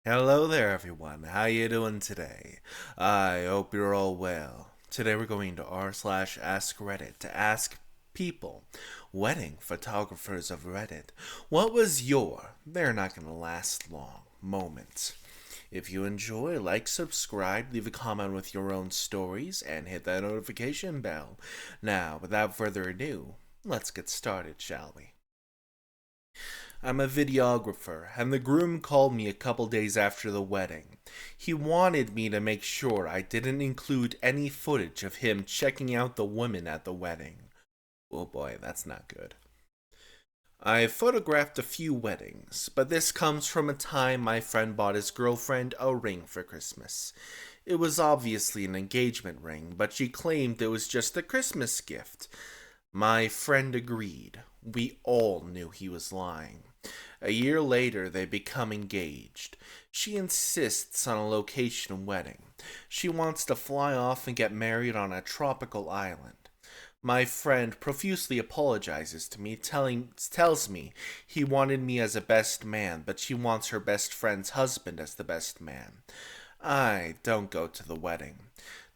Hello there everyone, how you doing today? I hope you're all well. Today we're going to r/askreddit to ask people, wedding photographers of Reddit, what was your, they're not gonna last long, moment? If you enjoy, like, subscribe, leave a comment with your own stories, and hit that notification bell. Now, without further ado, let's get started, shall we? I'm a videographer, and the groom called me a couple days after the wedding. He wanted me to make sure I didn't include any footage of him checking out the women at the wedding. Oh boy, that's not good. I photographed a few weddings, but this comes from a time my friend bought his girlfriend a ring for Christmas. It was obviously an engagement ring, but she claimed it was just a Christmas gift. My friend agreed. We all knew he was lying. A year later, they become engaged. She insists on a location wedding. She wants to fly off and get married on a tropical island. My friend profusely apologizes to me, tells me he wanted me as a best man, but she wants her best friend's husband as the best man. I don't go to the wedding.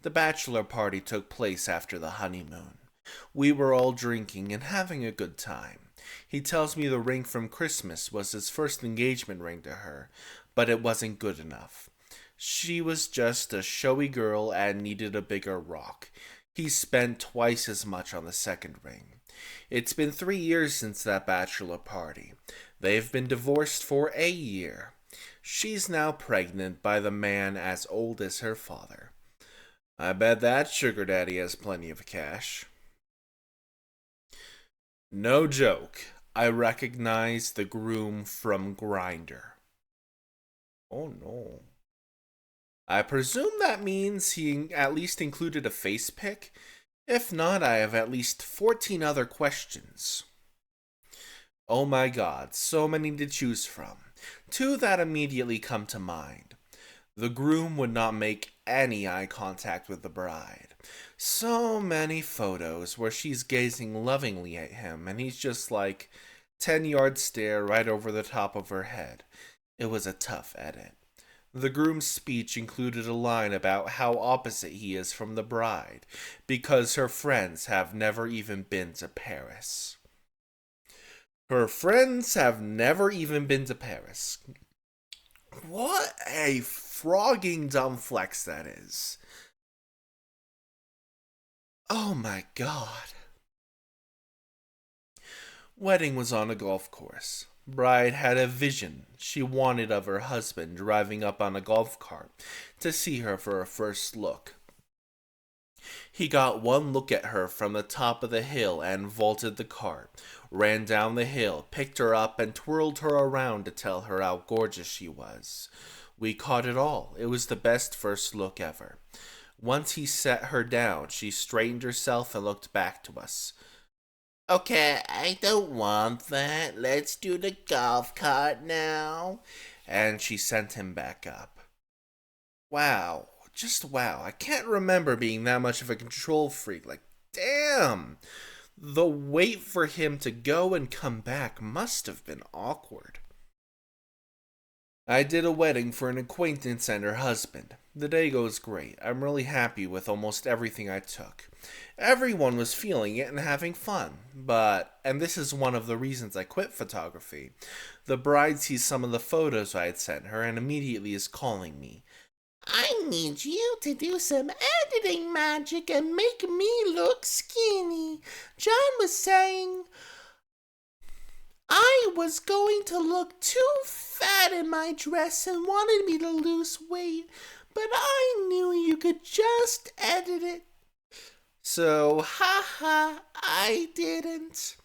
The bachelor party took place after the honeymoon. We were all drinking and having a good time. He tells me the ring from Christmas was his first engagement ring to her, but it wasn't good enough. She was just a showy girl and needed a bigger rock. He spent twice as much on the second ring. It's been 3 years since that bachelor party. They've been divorced for a year. She's now pregnant by the man as old as her father. I bet that sugar daddy has plenty of cash. No joke, I recognize the groom from Grinder. Oh no. I presume that means he at least included a face pic? If not, I have at least 14 other questions. Oh my god, so many to choose from. Two that immediately come to mind. The groom would not make any eye contact with the bride. So many photos where she's gazing lovingly at him and he's just like 10-yard stare right over the top of her head. It was a tough edit. The groom's speech included a line about how opposite he is from the bride, because her friends have never even been to Paris. Her friends have never even been to Paris. What a frogging dumb flex that is. Oh my god. Wedding was on a golf course. Bride had a vision she wanted of her husband driving up on a golf cart to see her for a first look. He got one look at her from the top of the hill and vaulted the cart, ran down the hill, picked her up, and twirled her around to tell her how gorgeous she was. We caught it all. It was the best first look ever. Once he set her down, she straightened herself and looked back to us. Okay, I don't want that. Let's do the golf cart now. And she sent him back up. Wow. Just wow. I can't remember being that much of a control freak. Like, damn. The wait for him to go and come back must have been awkward. I did a wedding for an acquaintance and her husband. The day goes great. I'm really happy with almost everything I took. Everyone was feeling it and having fun. But, and this is one of the reasons I quit photography, the bride sees some of the photos I had sent her and immediately is calling me. I need you to do some editing magic and make me look skinny. John was saying I was going to look too fat in my dress and wanted me to lose weight, but I knew you could just edit it. So, haha, I didn't.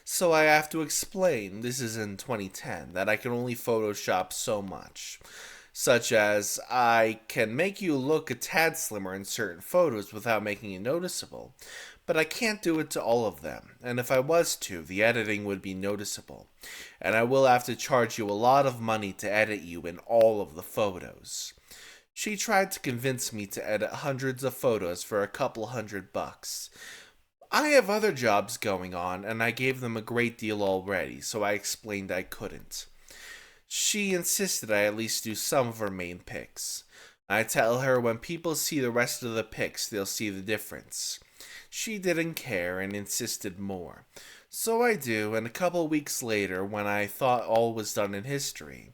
So I have to explain, this is in 2010, that I can only Photoshop so much. Such as, I can make you look a tad slimmer in certain photos without making it noticeable, but I can't do it to all of them, and if I was to, the editing would be noticeable, and I will have to charge you a lot of money to edit you in all of the photos. She tried to convince me to edit hundreds of photos for a couple $100. I have other jobs going on, and I gave them a great deal already, so I explained I couldn't. She insisted I at least do some of her main pics. I tell her when people see the rest of the pics, they'll see the difference. She didn't care and insisted more. So I do, and a couple weeks later, when I thought all was done in history,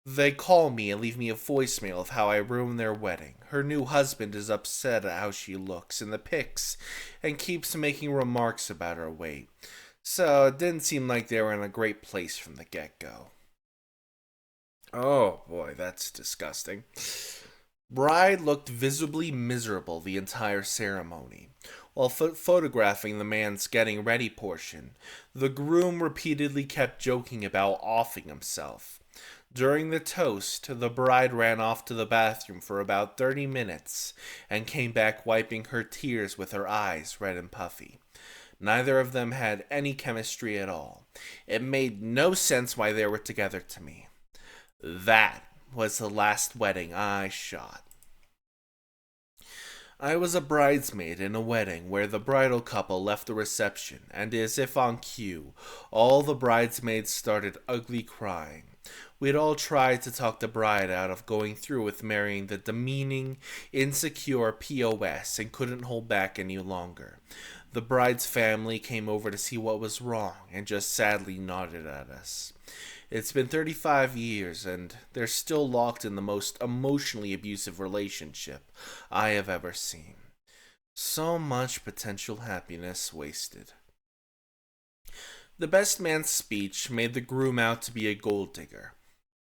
they call me and leave me a voicemail of how I ruined their wedding. Her new husband is upset at how she looks in the pics and keeps making remarks about her weight. So it didn't seem like they were in a great place from the get-go. Oh boy, that's disgusting. Bride looked visibly miserable the entire ceremony. While photographing the man's getting ready portion, the groom repeatedly kept joking about offing himself. During the toast, the bride ran off to the bathroom for about 30 minutes and came back wiping her tears with her eyes red and puffy. Neither of them had any chemistry at all. It made no sense why they were together to me. That was the last wedding I shot. I was a bridesmaid in a wedding where the bridal couple left the reception, and as if on cue, all the bridesmaids started ugly crying. We'd all tried to talk the bride out of going through with marrying the demeaning, insecure POS and couldn't hold back any longer. The bride's family came over to see what was wrong and just sadly nodded at us. It's been 35 years, and they're still locked in the most emotionally abusive relationship I have ever seen. So much potential happiness wasted. The best man's speech made the groom out to be a gold digger.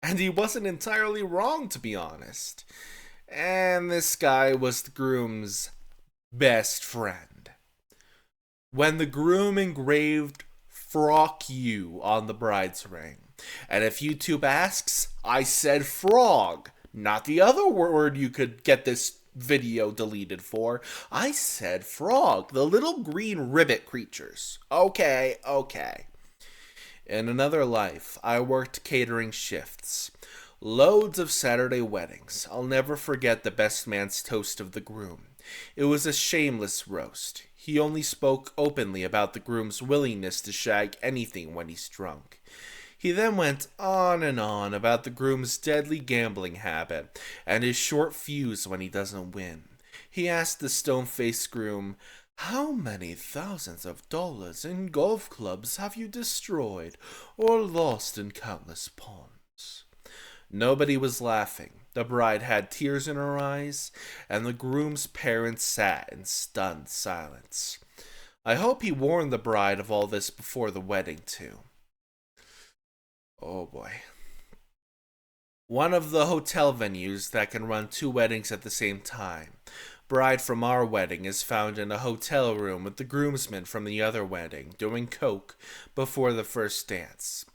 And he wasn't entirely wrong, to be honest. And this guy was the groom's best friend. When the groom engraved "Frock you" on the bride's ring, and if YouTube asks, I said frog, not the other word you could get this video deleted for. I said frog, the little green ribbit creatures. Okay. In another life, I worked catering shifts. Loads of Saturday weddings. I'll never forget the best man's toast of the groom. It was a shameless roast. He only spoke openly about the groom's willingness to shag anything when he's drunk. He then went on and on about the groom's deadly gambling habit and his short fuse when he doesn't win. He asked the stone-faced groom, "How many thousands of dollars in golf clubs have you destroyed or lost in countless pawns?" Nobody was laughing. The bride had tears in her eyes, and the groom's parents sat in stunned silence. I hope he warned the bride of all this before the wedding, too. Oh boy. One of the hotel venues that can run 2 weddings at the same time. Bride from our wedding is found in a hotel room with the groomsmen from the other wedding doing coke before the first dance.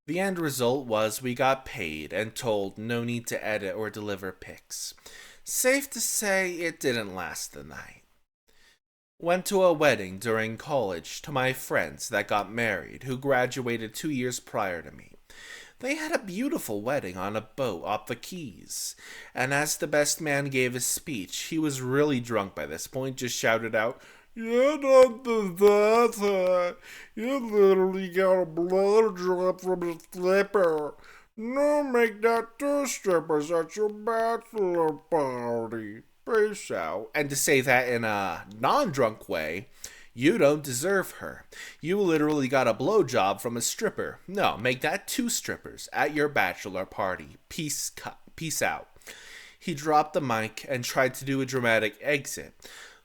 The end result was we got paid and told no need to edit or deliver pics. Safe to say it didn't last the night. Went to a wedding during college to my friends that got married who graduated 2 years prior to me. They had a beautiful wedding on a boat off the Keys, and as the best man gave his speech, he was really drunk by this point, just shouted out, "You don't do that, you literally got a blood drop from a stripper. No, make that 2 strippers at your bachelor party. Peace out." And to say that in a non-drunk way, you don't deserve her. You literally got a blowjob from a stripper. No, make that 2 strippers at your bachelor party. Peace out. He dropped the mic and tried to do a dramatic exit.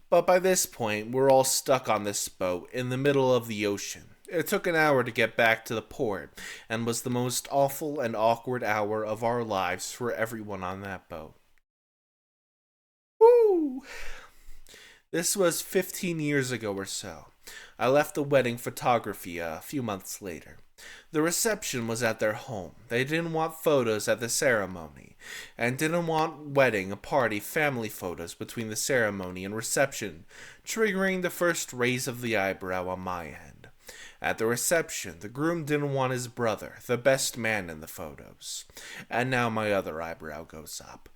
But by this point, we're all stuck on this boat in the middle of the ocean. It took an hour to get back to the port, and was the most awful and awkward hour of our lives for everyone on that boat. Woo! This was 15 years ago or so. I left the wedding photography a few months later. The reception was at their home. They didn't want photos at the ceremony, and didn't want wedding party family photos between the ceremony and reception, triggering the first raise of the eyebrow on my end. At the reception, the groom didn't want his brother, the best man, in the photos. And now my other eyebrow goes up.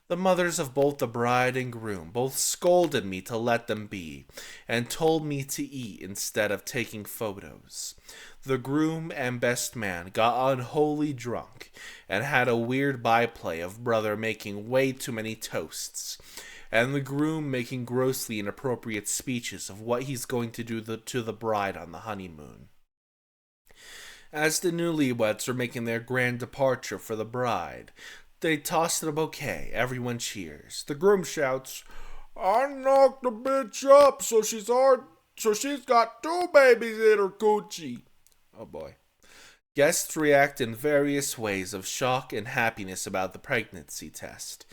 The mothers of both the bride and groom both scolded me to let them be, and told me to eat instead of taking photos. The groom and best man got unholy drunk and had a weird byplay of brother making way too many toasts, and the groom making grossly inappropriate speeches of what he's going to do to the bride on the honeymoon. As the newlyweds were making their grand departure for the bride, they tossed a bouquet. Everyone cheers. The groom shouts, "I knocked the bitch up so she's got two babies in her coochie." Oh boy. Guests react in various ways of shock and happiness about the pregnancy test,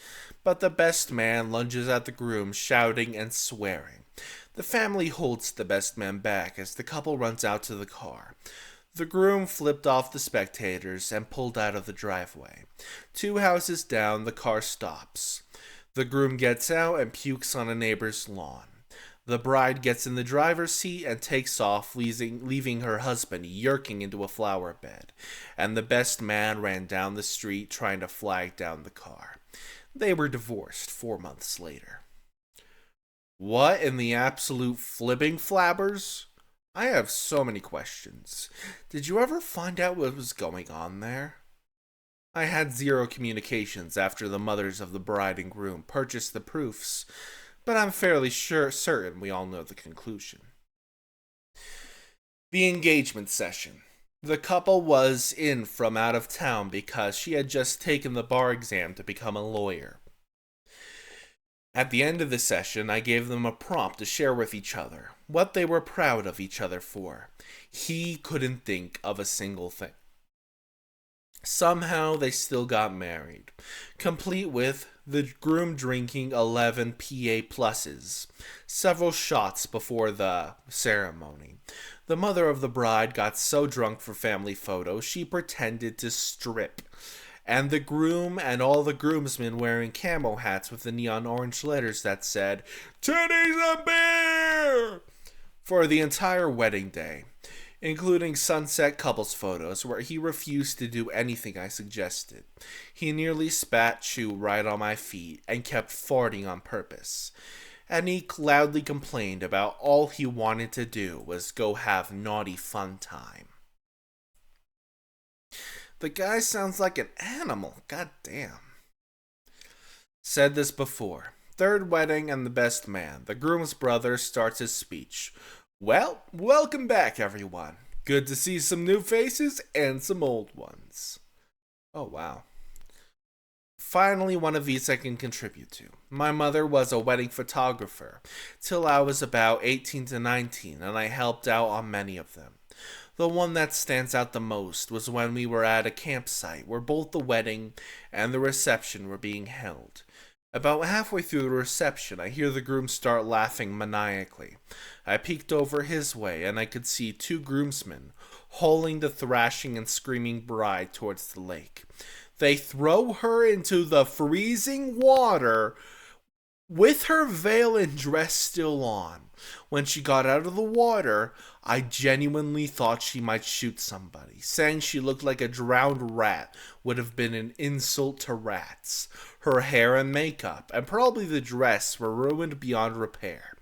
but the best man lunges at the groom, shouting and swearing. The family holds the best man back as the couple runs out to the car. The groom flipped off the spectators and pulled out of the driveway. 2 houses down, the car stops. The groom gets out and pukes on a neighbor's lawn. The bride gets in the driver's seat and takes off, leaving her husband yerking into a flower bed, and the best man ran down the street trying to flag down the car. They were divorced 4 months later. What in the absolute flipping flabbers? I have so many questions. Did you ever find out what was going on there? I had 0 communications after the mothers of the bride and groom purchased the proofs, but I'm fairly certain we all know the conclusion. The engagement session. The couple was in from out of town because she had just taken the bar exam to become a lawyer. At the end of the session, I gave them a prompt to share with each other, what they were proud of each other for. He couldn't think of a single thing. Somehow they still got married, complete with the groom drinking 11 PA pluses, several shots before the ceremony. The mother of the bride got so drunk for family photos she pretended to strip, and the groom and all the groomsmen wearing camo hats with the neon orange letters that said, "Titties and beer!" for the entire wedding day, including sunset couples photos where he refused to do anything I suggested. He nearly spat chew right on my feet and kept farting on purpose. And he loudly complained about all he wanted to do was go have naughty fun time. The guy sounds like an animal. God damn. Said this before. Third wedding and the best man. The groom's brother starts his speech. "Well, welcome back, everyone. Good to see some new faces and some old ones." Oh, wow. Finally, one of these I can contribute to. My mother was a wedding photographer till I was about 18 to 19, and I helped out on many of them. The one that stands out the most was when we were at a campsite where both the wedding and the reception were being held. About halfway through the reception, I hear the groom start laughing maniacally. I peeked over his way, and I could see 2 groomsmen hauling the thrashing and screaming bride towards the lake. They throw her into the freezing water with her veil and dress still on. When she got out of the water, I genuinely thought she might shoot somebody. Saying she looked like a drowned rat would have been an insult to rats. Her hair and makeup, and probably the dress, were ruined beyond repair.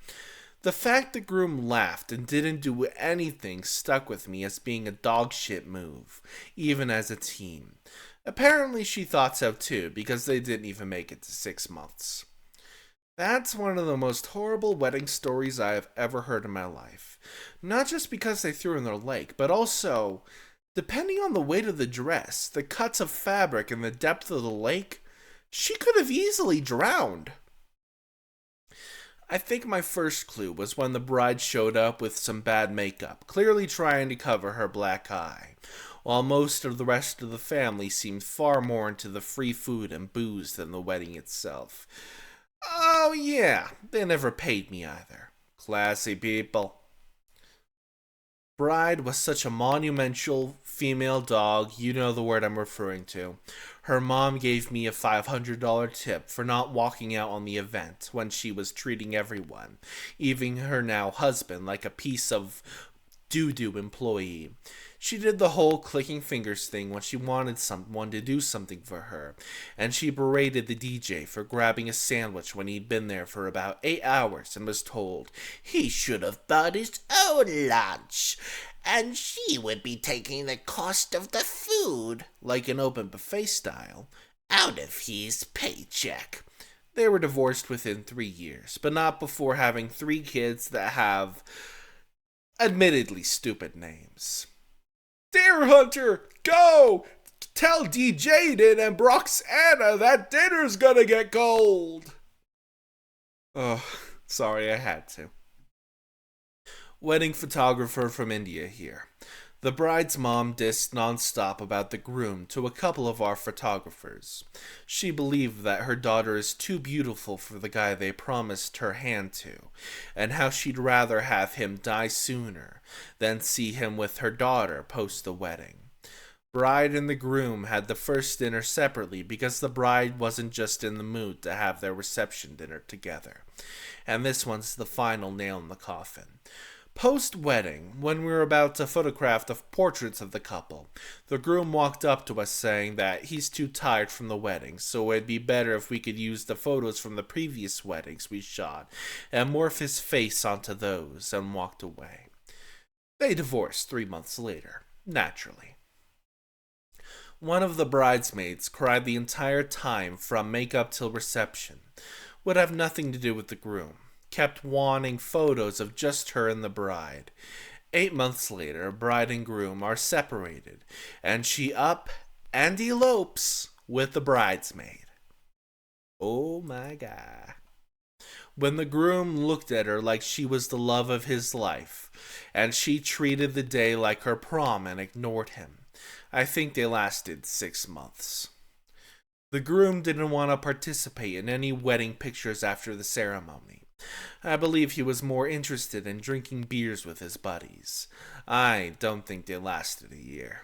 The fact the groom laughed and didn't do anything stuck with me as being a dogshit move, even as a teen. Apparently she thought so too, because they didn't even make it to 6 months. That's one of the most horrible wedding stories I have ever heard in my life. Not just because they threw in their lake, but also, depending on the weight of the dress, the cuts of fabric, and the depth of the lake, she could have easily drowned. I think my first clue was when the bride showed up with some bad makeup, clearly trying to cover her black eye, while most of the rest of the family seemed far more into the free food and booze than the wedding itself. Oh yeah, they never paid me either. Classy people. Bride was such a monumental female dog, you know the word I'm referring to. Her mom gave me a $500 tip for not walking out on the event when she was treating everyone, even her now husband, like a piece of doo-doo employee. She did the whole clicking fingers thing when she wanted someone to do something for her, and she berated the DJ for grabbing a sandwich when he'd been there for about 8 hours and was told he should have bought his own lunch, and she would be taking the cost of the food, like an open buffet style, out of his paycheck. They were divorced within 3 years, but not before having 3 kids that have admittedly stupid names. Deer Hunter, go! Tell D. Jaden and Broxana that dinner's gonna get cold! Oh, sorry, I had to. Wedding photographer from India here. The bride's mom dissed nonstop about the groom to a couple of our photographers. She believed that her daughter is too beautiful for the guy they promised her hand to, and how she'd rather have him die sooner than see him with her daughter post the wedding. Bride and the groom had the first dinner separately because the bride wasn't just in the mood to have their reception dinner together. And this one's the final nail in the coffin. Post-wedding, when we were about to photograph the portraits of the couple, the groom walked up to us saying that he's too tired from the wedding, so it'd be better if we could use the photos from the previous weddings we shot and morph his face onto those, and walked away. They divorced 3 months later, naturally. One of the bridesmaids cried the entire time from makeup till reception. Would have nothing to do with the groom. Kept wanting photos of just her and the bride. 8 months later, bride and groom are separated, and she up and elopes with the bridesmaid. Oh my God. When the groom looked at her like she was the love of his life, and she treated the day like her prom and ignored him. I think they lasted 6 months. The groom didn't want to participate in any wedding pictures after the ceremony. I believe he was more interested in drinking beers with his buddies. I don't think they lasted a year.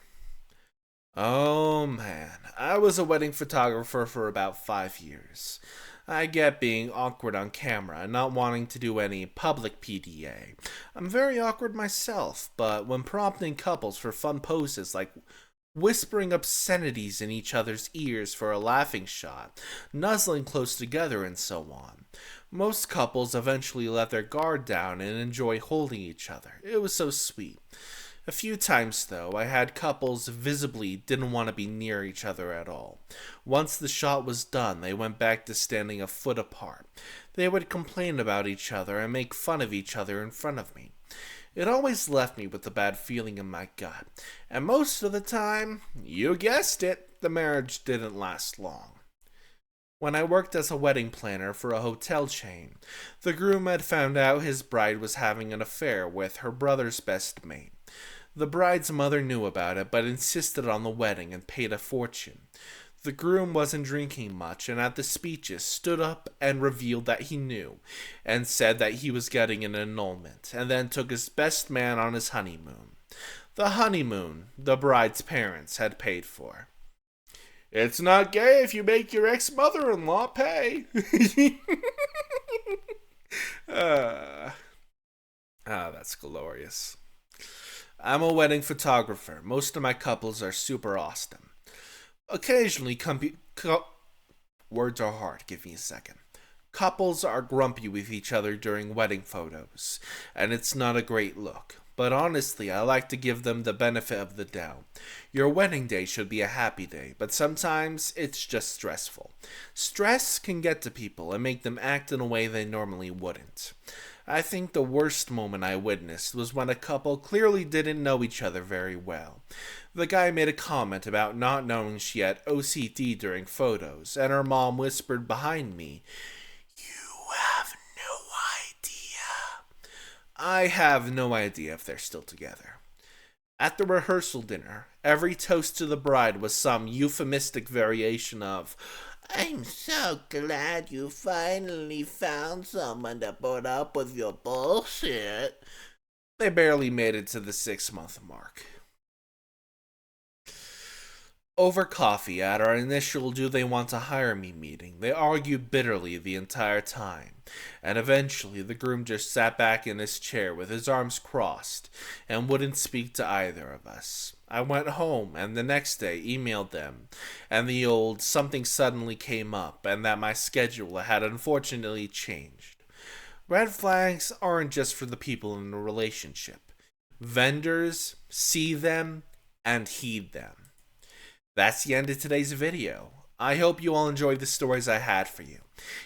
Oh man, I was a wedding photographer for about 5 years. I get being awkward on camera and not wanting to do any public PDA. I'm very awkward myself, but when prompting couples for fun poses like whispering obscenities in each other's ears for a laughing shot, nuzzling close together, and so on, most couples eventually let their guard down and enjoy holding each other. It was so sweet. A few times, though, I had couples visibly didn't want to be near each other at all. Once the shot was done, they went back to standing a foot apart. They would complain about each other and make fun of each other in front of me. It always left me with a bad feeling in my gut, and most of the time, you guessed it, the marriage didn't last long. When I worked as a wedding planner for a hotel chain, the groom had found out his bride was having an affair with her brother's best mate. The bride's mother knew about it, but insisted on the wedding and paid a fortune. The groom wasn't drinking much, and at the speeches stood up and revealed that he knew, and said that he was getting an annulment, and then took his best man on his honeymoon. The honeymoon the bride's parents had paid for. It's not gay if you make your ex-mother-in-law pay. That's glorious. I'm a wedding photographer. Most of my couples are super awesome. Occasionally, words are hard. Give me a second. Couples are grumpy with each other during wedding photos, and it's not a great look. But honestly, I like to give them the benefit of the doubt. Your wedding day should be a happy day, but sometimes it's just stressful. Stress can get to people and make them act in a way they normally wouldn't. I think the worst moment I witnessed was when a couple clearly didn't know each other very well. The guy made a comment about not knowing she had OCD during photos, and her mom whispered behind me, "You have no idea." I have no idea if they're still together. At the rehearsal dinner, every toast to the bride was some euphemistic variation of, "I'm so glad you finally found someone to put up with your bullshit." They barely made it to the 6-month mark. Over coffee at our initial "do they want to hire me" meeting, they argued bitterly the entire time, and eventually the groom just sat back in his chair with his arms crossed and wouldn't speak to either of us. I went home and the next day emailed them, and the old something suddenly came up and that my schedule had unfortunately changed. Red flags aren't just for the people in a relationship. Vendors see them and heed them. That's the end of today's video. I hope you all enjoyed the stories I had for you.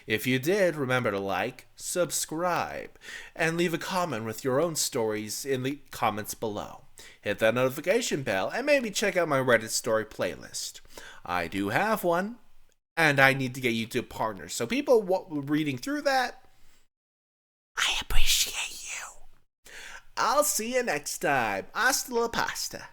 If you did, remember to like, subscribe, and leave a comment with your own stories in the comments below. Hit that notification bell and maybe check out my Reddit story playlist. I do have one, and I need to get YouTube partners. So people reading through that, I appreciate you. I'll see you next time. Hasta la pasta.